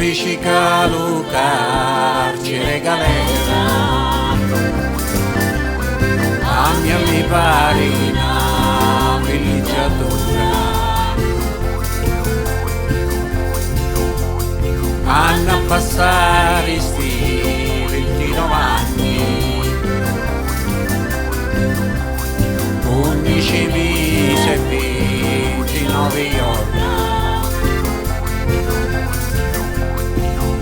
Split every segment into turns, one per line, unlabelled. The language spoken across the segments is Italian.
Purificato carcere galera, a mia mi pare una villeggiatura, hanno a passare sti 29 anni, 11 mesi e 29 giorni.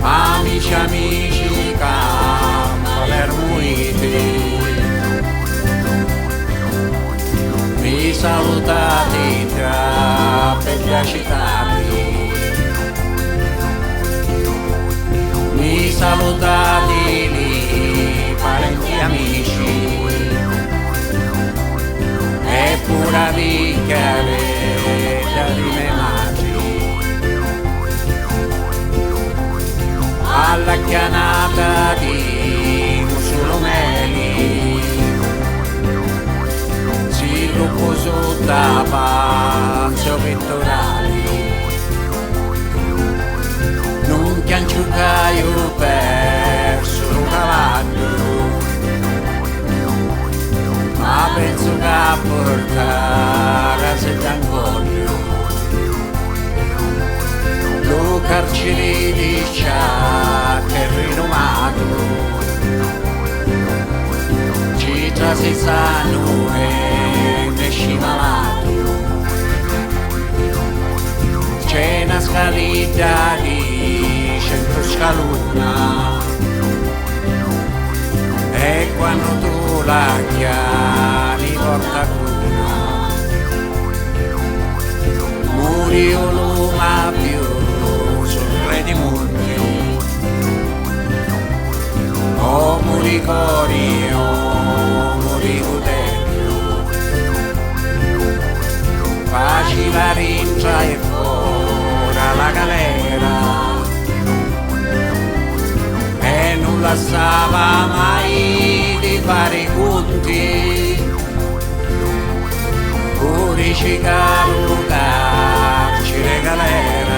Amici, amici, Palermo mi salutate tra bella città, mi salutate lì, parenti e amici, e pure picchiare di me madri. Alla chianata di Musulomeli si lupo sotto la panza pettorali, non chianciucaio perso un cavallo, ma penso che a portare a Settangoglio lo carcere di che rinomato città si sanno e ne scimalato, c'è una scaletta di 100 scaluna e quando tu la chiami porta cruna muri o luma più di monti, o muricori o muricotello, faceva rincia e fuori la galera e non lasciava mai di fare i conti, purificare carcere galera.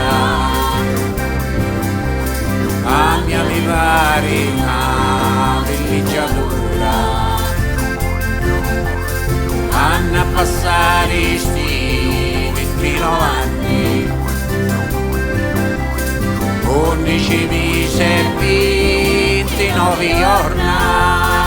A mia mi pare una villeggiatura, hanno a passare sti 29 anni, 11 mesi e 29 giorni.